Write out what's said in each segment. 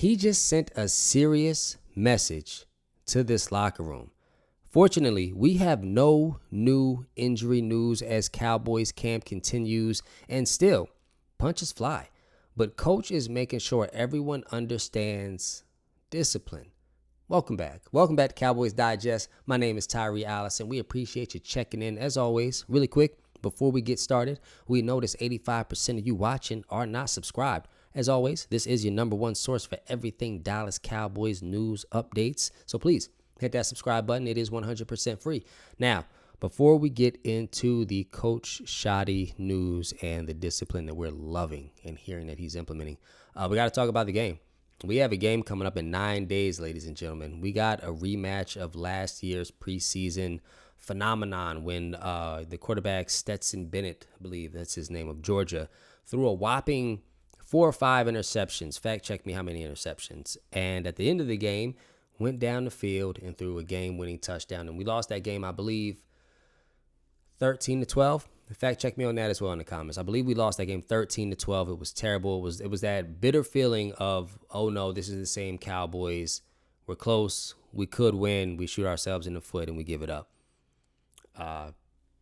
he just sent a serious message to this locker room. Fortunately, we have no new injury news as Cowboys camp continues, and still, punches fly. But Coach is making sure everyone understands discipline. Welcome back. Welcome back to Cowboys Digest. My name is Tyree Allison. We appreciate you checking in. As always, really quick, before we get started, we notice 85% of you watching are not subscribed. As always, this is your number one source for everything Dallas Cowboys news updates. So please hit that subscribe button. It is 100% free. Now, before we get into the Coach Shotty news and the discipline that we're loving and hearing that he's implementing, we got to talk about the game. We have a game coming up in 9 days, ladies and gentlemen. We got a rematch of last year's preseason phenomenon when the quarterback Stetson Bennett, I believe that's his name, of Georgia, threw a whopping 4 or 5 interceptions. Fact check me how many interceptions. And at the end of the game, went down the field and threw a game-winning touchdown. And we lost that game, I believe, 13-12. Fact check me on that as well in the comments. I believe we lost that game 13-12. It was terrible. It was that bitter feeling of, oh no, this is the same Cowboys. We're close. We could win. We shoot ourselves in the foot and we give it up.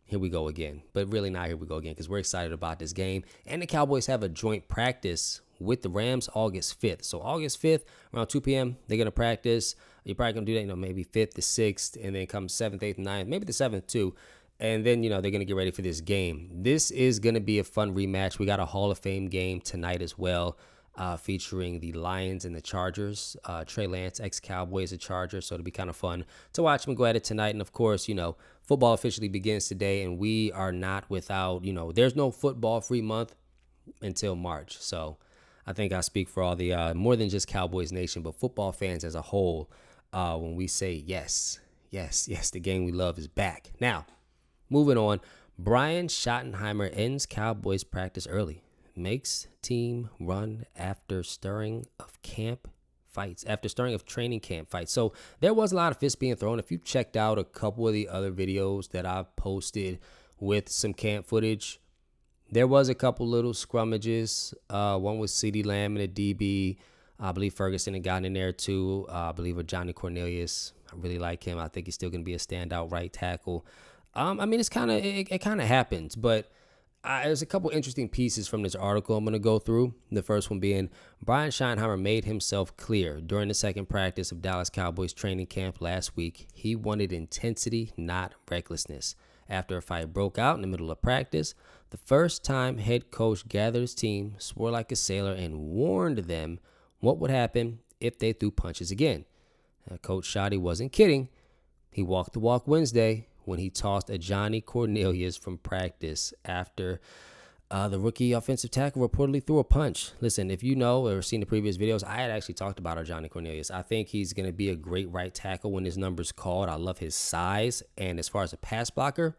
Here we go again. But really not here we go again because we're excited about this game. And the Cowboys have a joint practice with the Rams August 5th. So August 5th, around 2 p.m., they're going to practice. You're probably going to do that, maybe 5th to 6th, and then come 7th, 8th, 9th, maybe the 7th too. And then, they're going to get ready for this game. This is going to be a fun rematch. We got a Hall of Fame game tonight as well, featuring the Lions and the Chargers. Trey Lance, ex-Cowboy, is a Charger, so it'll be kind of fun to watch them go at it tonight. And, of course, football officially begins today, and we are not without, there's no football-free month until March. So I think I speak for all the more than just Cowboys Nation, but football fans as a whole when we say yes, the game we love is back. Now, moving on, Brian Schottenheimer ends Cowboys practice early, makes team run after stirring of training camp fights. So there was a lot of fists being thrown. If you checked out a couple of the other videos that I've posted with some camp footage, there was a couple little scrummages. One with CeeDee Lamb and a DB. I believe Ferguson had gotten in there too. I believe with Johnny Cornelius. I really like him. I think he's still going to be a standout right tackle. It's it kind of happens, but there's a couple interesting pieces from this article I'm going to go through. The first one being Brian Schottenheimer made himself clear during the second practice of Dallas Cowboys training camp last week. He wanted intensity, not recklessness. After a fight broke out in the middle of practice, the first time head coach gathered his team, swore like a sailor, and warned them what would happen if they threw punches again. Coach Shotty wasn't kidding. He walked the walk Wednesday when he tossed a Johnny Cornelius from practice after the rookie offensive tackle reportedly threw a punch. Listen, if you know or seen the previous videos, I had actually talked about our Johnny Cornelius. I think he's going to be a great right tackle when his number's called. I love his size. And as far as a pass blocker,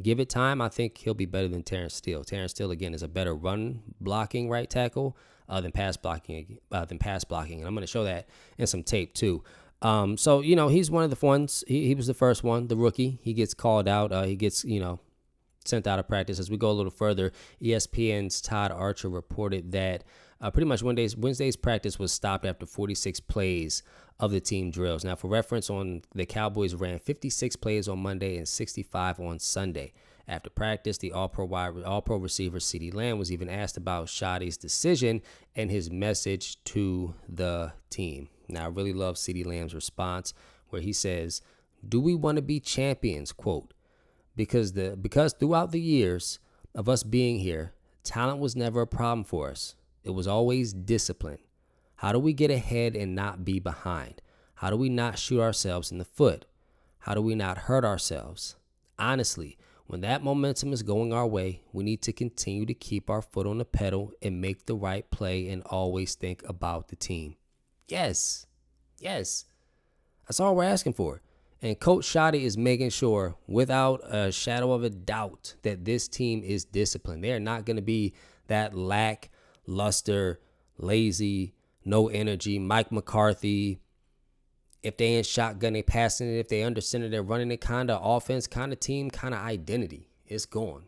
give it time. I think he'll be better than Terrence Steele. Terrence Steele, again, is a better run blocking right tackle than pass blocking. And I'm going to show that in some tape too. So, he's one of the ones. He was the first one, the rookie. He gets called out. He gets, sent out of practice. As we go a little further, ESPN's Todd Archer reported that pretty much Wednesday's practice was stopped after 46 plays of the team drills. Now, for reference, the Cowboys ran 56 plays on Monday and 65 on Sunday. After practice, the All-Pro receiver CeeDee Lamb was even asked about Shotty's decision and his message to the team. Now, I really love CeeDee Lamb's response where he says, "Do we want to be champions?" Quote, because throughout the years of us being here, talent was never a problem for us. It was always discipline. How do we get ahead and not be behind? How do we not shoot ourselves in the foot? How do we not hurt ourselves? Honestly, when that momentum is going our way, we need to continue to keep our foot on the pedal and make the right play and always think about the team. Yes. That's all we're asking for. And Coach Shotty is making sure, without a shadow of a doubt, that this team is disciplined. They are not going to be that lackluster, lazy, no energy, Mike McCarthy. If they ain't shotgun, they passing it. If they under center, they're running it kind of offense, kind of team, kind of identity. It's gone.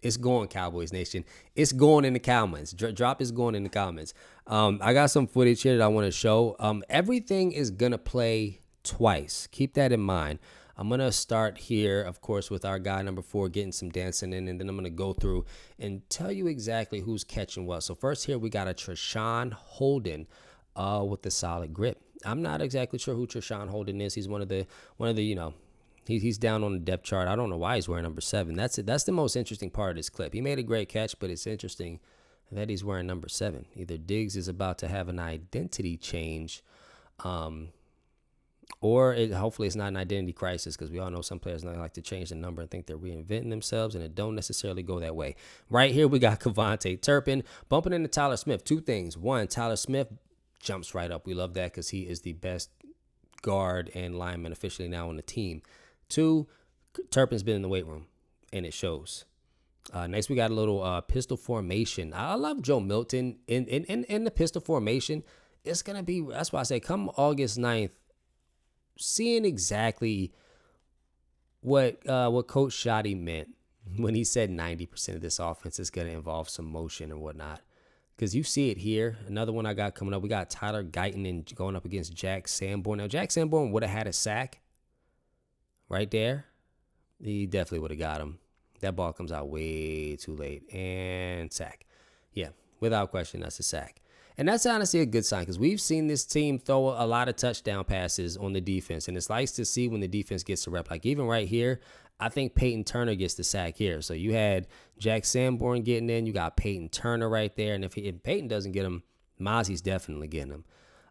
It's going, Cowboys Nation. It's going in the comments. Drop is going in the comments. I got some footage here that I want to show. Everything is going to play twice. Keep that in mind. I'm going to start here, of course, with our guy number 4 getting some dancing in, and then I'm going to go through and tell you exactly who's catching what. So first here, we got a Treshon Holden with the solid grip. I'm not exactly sure who Treshon Holden is. He's one of the he's down on the depth chart. I don't know why he's wearing number 7. That's it. That's the most interesting part of this clip. He made a great catch, but it's interesting that he's wearing number 7. Either Diggs is about to have an identity change, or hopefully it's not an identity crisis, because we all know some players don't like to change the number and think they're reinventing themselves, and it don't necessarily go that way. Right here, we got Kevontae Turpin bumping into Tyler Smith. 2 things. 1, Tyler Smith jumps right up. We love that because he is the best guard and lineman officially now on the team. 2, Turpin's been in the weight room, and it shows. Next, we got a little pistol formation. I love Joe Milton in the pistol formation. It's going to be, that's why I say, come August 9th, seeing exactly what Coach Shotty meant when he said 90% of this offense is going to involve some motion and whatnot. Because you see it here. Another one I got coming up, we got Tyler Guyton and going up against Jack Sanborn. Now, Jack Sanborn would have had a sack right there. He definitely would have got him. That ball comes out way too late. And sack. Yeah, without question, that's a sack. And that's honestly a good sign, because we've seen this team throw a lot of touchdown passes on the defense. And it's nice to see when the defense gets a rep. Like even right here, I think Peyton Turner gets the sack here. So you had Jack Sanborn getting in. You got Peyton Turner right there. And if Peyton doesn't get him, Mozzie's definitely getting him.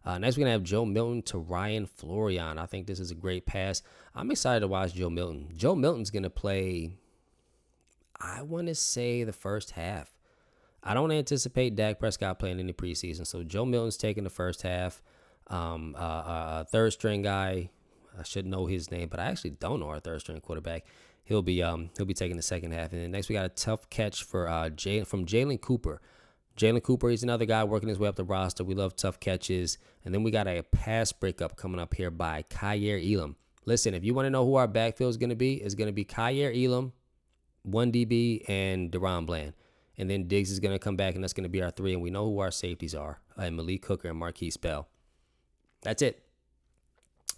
Next, we're going to have Joe Milton to Ryan Florian. I think this is a great pass. I'm excited to watch Joe Milton. Joe Milton's going to play, I want to say, the first half. I don't anticipate Dak Prescott playing in the preseason. So Joe Milton's taking the first half. Third string guy, I should know his name, but I actually don't know our third string quarterback. He'll be taking the second half. And then next we got a tough catch for from Jalen Cooper. Jalen Cooper, he's another guy working his way up the roster. We love tough catches. And then we got a pass breakup coming up here by Kyer Elam. Listen, if you want to know who our backfield is going to be, it's going to be Kyer Elam, 1 DB, and Deron Bland. And then Diggs is going to come back, and that's going to be our 3. And we know who our safeties are, Malik Hooker and Marquise Bell. That's it.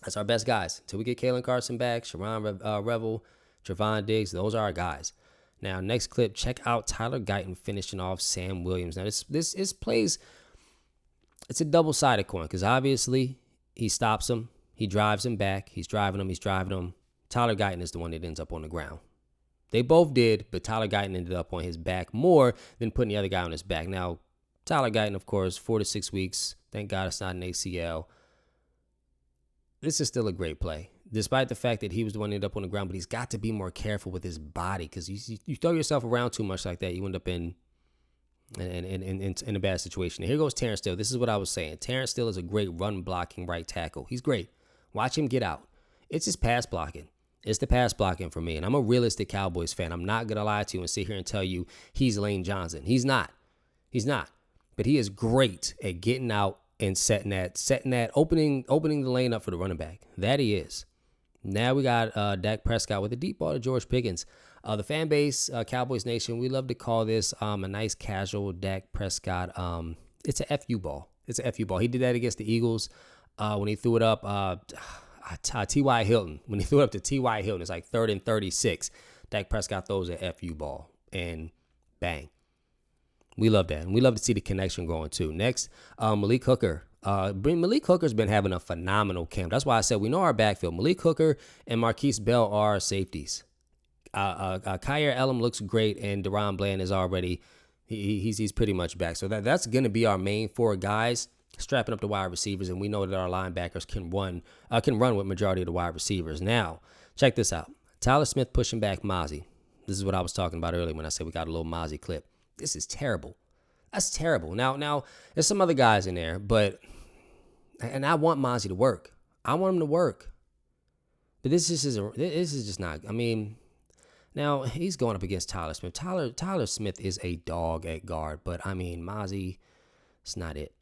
That's our best guys. Until we get Kalen Carson back, Sharon Revel, Trevon Diggs, those are our guys. Now, next clip, check out Tyler Guyton finishing off Sam Williams. Now, this plays, it's a double-sided coin, because obviously he stops him, he drives him back, he's driving him. Tyler Guyton is the one that ends up on the ground. They both did, but Tyler Guyton ended up on his back more than putting the other guy on his back. Now, Tyler Guyton, of course, 4 to 6 weeks. Thank God it's not an ACL. This is still a great play, despite the fact that he was the one that ended up on the ground. But he's got to be more careful with his body, because you throw yourself around too much like that, you end up in a bad situation. Here goes Terrence Steele. This is what I was saying. Terrence Steele is a great run-blocking right tackle. He's great. Watch him get out. It's his pass blocking. It's the pass blocking for me. And I'm a realistic Cowboys fan. I'm not going to lie to you and sit here and tell you he's Lane Johnson. He's not. But he is great at getting out and setting that, opening the lane up for the running back. That he is. Now we got Dak Prescott with a deep ball to George Pickens. The fan base, Cowboys Nation, we love to call this a nice casual Dak Prescott. It's a FU ball. He did that against the Eagles when he threw it up. T.Y. Hilton. When he threw it up to T.Y. Hilton, it's like 3rd and 36. Dak Prescott throws a FU ball, and bang. We love that. And we love to see the connection going, too. Next, Malik Hooker. Malik Hooker's been having a phenomenal camp. That's why I said we know our backfield. Malik Hooker and Marquise Bell are our safeties. Kyer Elam looks great, and Deron Bland is already he's pretty much back. So that's going to be our main 4 guys strapping up the wide receivers, and we know that our linebackers can run with majority of the wide receivers. Now, check this out. Tyler Smith pushing back Mozzie. This is what I was talking about earlier when I said we got a little Mozzie clip. This is terrible. That's terrible. Now there's some other guys in there, and I want Mozzie to work. I want him to work. But this is just not. I mean, now he's going up against Tyler Smith. Tyler Smith is a dog at guard, but I mean, Mozzie, it's not it.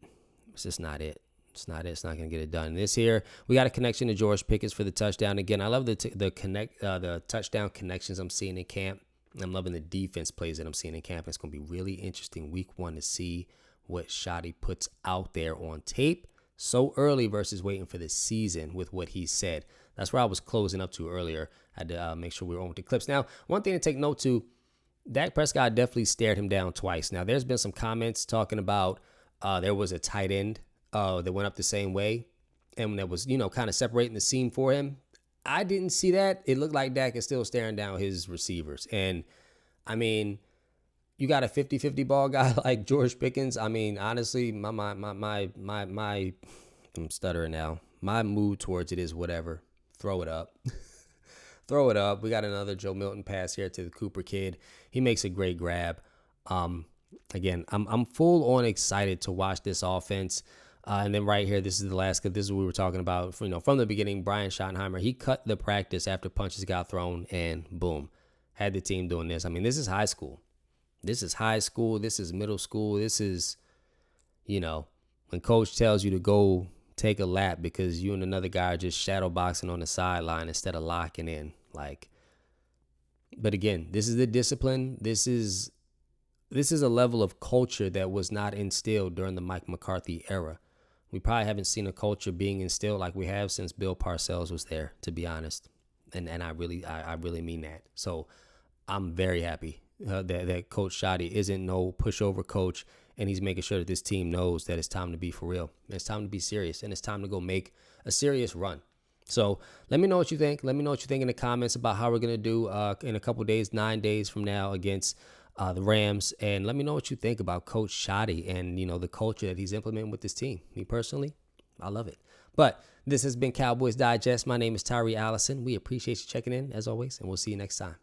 It's just not it. It's not it. It's not going to get it done. This here, we got a connection to George Pickens for the touchdown. Again, I love the touchdown connections I'm seeing in camp. I'm loving the defense plays that I'm seeing in camp. It's going to be really interesting week 1 to see what Shotty puts out there on tape so early versus waiting for the season with what he said. That's where I was closing up to earlier. I had to make sure we were on with the clips. Now, one thing to take note to, Dak Prescott definitely stared him down twice. Now, there's been some comments talking about there was a tight end that went up the same way and that was, kind of separating the seam for him. I didn't see that. It looked like Dak is still staring down his receivers. And, I mean, you got a 50-50 ball guy like George Pickens. I mean, honestly, I'm stuttering now. My mood towards it is whatever. Throw it up. Throw it up. We got another Joe Milton pass here to the Cooper kid. He makes a great grab. Again, I'm full on excited to watch this offense. And then right here, this is the last clip. This is what we were talking about. From the beginning, Brian Schottenheimer, he cut the practice after punches got thrown, and boom, had the team doing this. I mean, this is high school. This is high school. This is middle school. This is, when coach tells you to go take a lap because you and another guy are just shadow boxing on the sideline instead of locking in. But again, this is the discipline. This is a level of culture that was not instilled during the Mike McCarthy era. We probably haven't seen a culture being instilled like we have since Bill Parcells was there, to be honest. And I really mean that. So I'm very happy that Coach Shotty isn't no pushover coach, and he's making sure that this team knows that it's time to be for real. And it's time to be serious, and it's time to go make a serious run. So let me know what you think. Let me know what you think in the comments about how we're going to do in a couple days, 9 days from now against the Rams. And let me know what you think about Coach Shotty and, the culture that he's implementing with this team. Me personally, I love it. But this has been Cowboys Digest. My name is Tyree Allison. We appreciate you checking in, as always, and we'll see you next time.